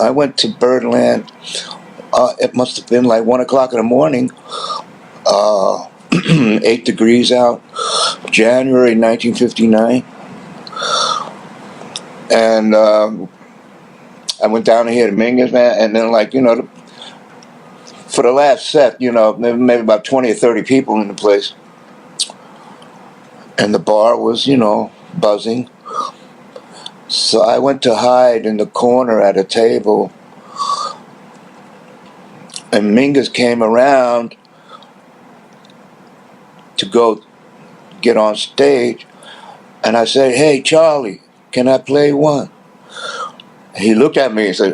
I went to Birdland. It must have been like 1 o'clock in the morning. 8 degrees out, January 1959. And I went down here to Mingus, man, and then, like, for the last set, maybe about 20 or 30 people in the place. And the bar was, buzzing. So I went to hide in the corner at a table. And Mingus came around to go get on stage. And I said, "Hey, Charlie, can I play one?" He looked at me and said,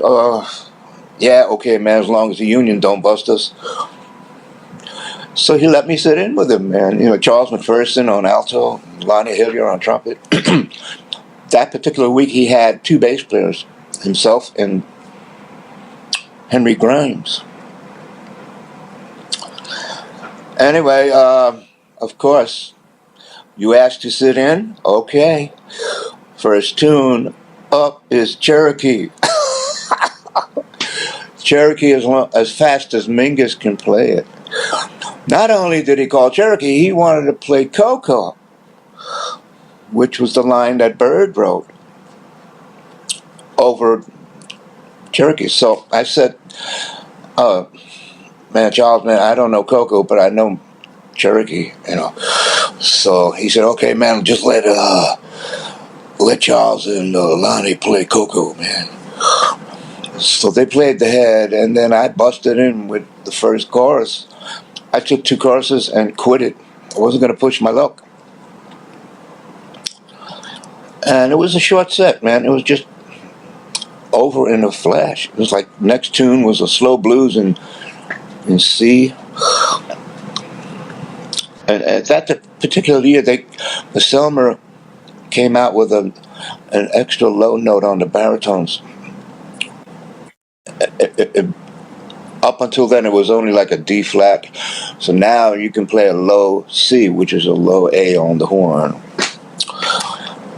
"Yeah, okay, man, as long as the union don't bust us." So he let me sit in with him, man. Charles McPherson on alto, Lonnie Hillier on trumpet. That particular week, he had 2 bass players, himself and Henry Grimes. Anyway, of course, you asked to sit in? Okay. First tune up is Cherokee. Cherokee is as fast as Mingus can play it. Not only did he call Cherokee, he wanted to play Coco, which was the line that Bird wrote over Cherokee. So I said, "Man, Charles, man, I don't know Coco, but I know Cherokee, So he said, "Okay, man, just let Charles and Lonnie play Coco, man." So they played the head, and then I busted in with the first chorus. I took 2 choruses and quit it. I wasn't going to push my luck. And it was a short set, man. It was just over in a flash. It was like next tune was a slow blues in C. And at that particular year, the Selmer came out with an extra low note on the baritones. Up until then, it was only like a D flat. So now you can play a low C, which is a low A on the horn.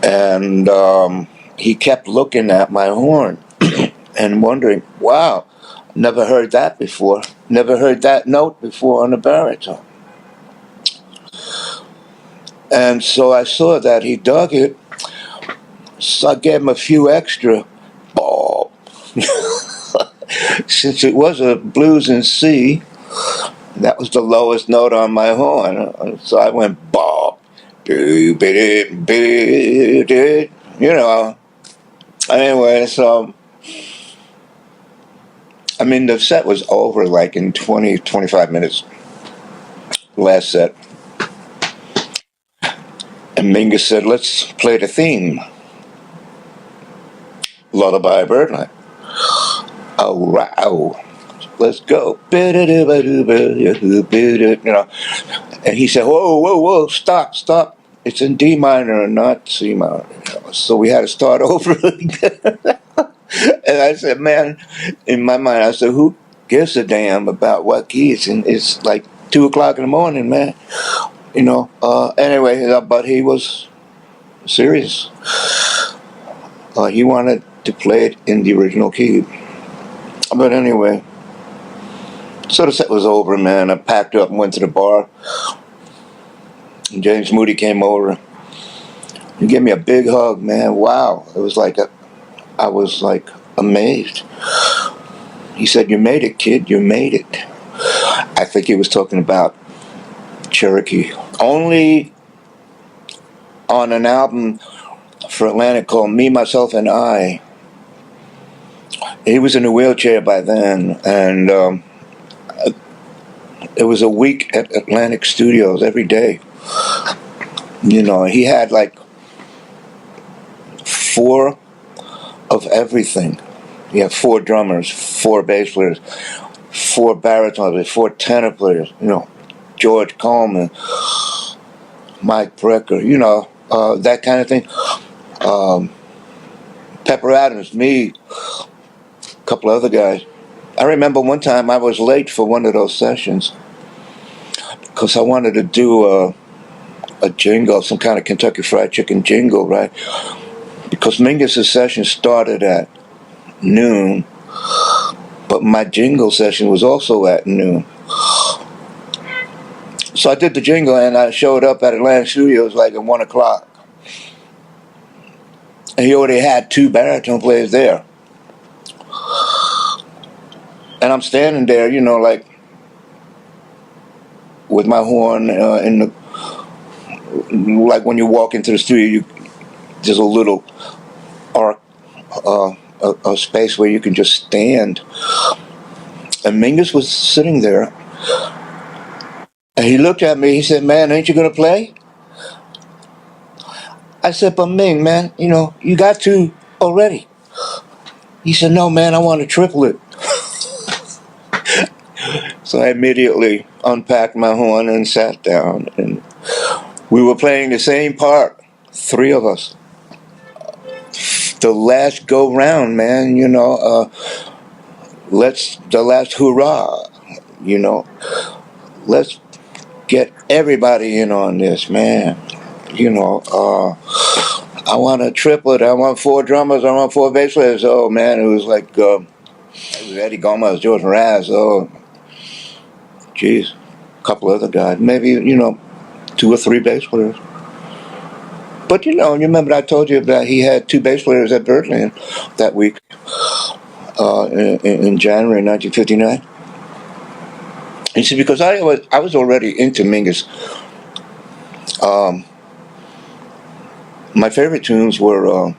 And he kept looking at my horn and wondering, wow, never heard that before. Never heard that note before on the baritone. And so I saw that he dug it. So I gave him a few extra. Bob. Since it was a blues in C, that was the lowest note on my horn. So I went Bob. Anyway, so the set was over like in 20-25 minutes. Last set. And Mingus said, "Let's play the theme. Lullaby Birdland." Oh, wow. Let's go. And he said, whoa, stop. It's in D minor and not C minor. So we had to start over again. And I said, man, in my mind, I said, who gives a damn about what keys? And it's like 2 o'clock in the morning, man. Anyway, but he was serious. He wanted to play it in the original key. But anyway, so the set was over, man. I packed up and went to the bar. And James Moody came over. He gave me a big hug, man. Wow. It was like I was like amazed. He said, "You made it, kid. You made it." I think he was talking about Cherokee. Only on an album for Atlantic called Me, Myself, and I. He was in a wheelchair by then, and it was a week at Atlantic Studios every day. He had like 4 of everything. He had 4 drummers, 4 bass players, 4 baritones, 4 tenor players. George Coleman, Mike Brecker, that kind of thing. Pepper Adams, me, a couple other guys. I remember one time I was late for one of those sessions because I wanted to do a jingle, some kind of Kentucky Fried Chicken jingle, right? Because Mingus' session started at noon, but my jingle session was also at noon. So I did the jingle, and I showed up at Atlantic Studios like at 1 o'clock. And he already had 2 baritone players there. And I'm standing there, you know, like with my horn in the, like when you walk into the studio, there's a little arc, a space where you can just stand. And Mingus was sitting there, and he looked at me. He said, "Man, ain't you gonna play?" I said, "But Ming, man, you know, you got 2 already." He said, "No, man, I want to triple it." So I immediately unpacked my horn and sat down, and we were playing the same part, 3 of us. The last go round, man, you know, the last hurrah, you know, let's get everybody in on this, man. You know, I want a triplet, I want 4 drummers, I want 4 bass players. Oh, man, it was like, it was Eddie Gomez, George Mraz, oh, geez, a couple other guys, maybe, you know, 2 or 3 bass players. But, you know, you remember I told you that he had 2 bass players at Birdland that week in January 1959. You see, because I was already into Mingus. My favorite tunes were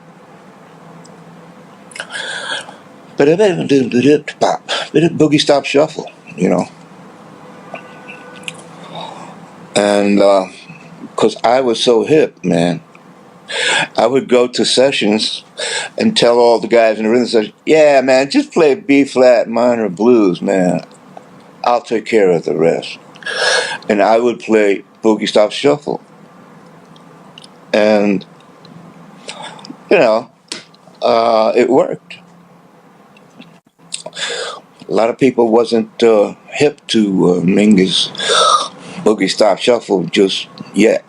Boogie Stop Shuffle, you know. And because I was so hip, man, I would go to sessions and tell all the guys in the rhythm section, "Yeah, man, just play B flat minor blues, man. I'll take care of the rest." And I would play Boogie Stop Shuffle. And, you know, it worked. A lot of people wasn't hip to Mingus Boogie Stop Shuffle just yet.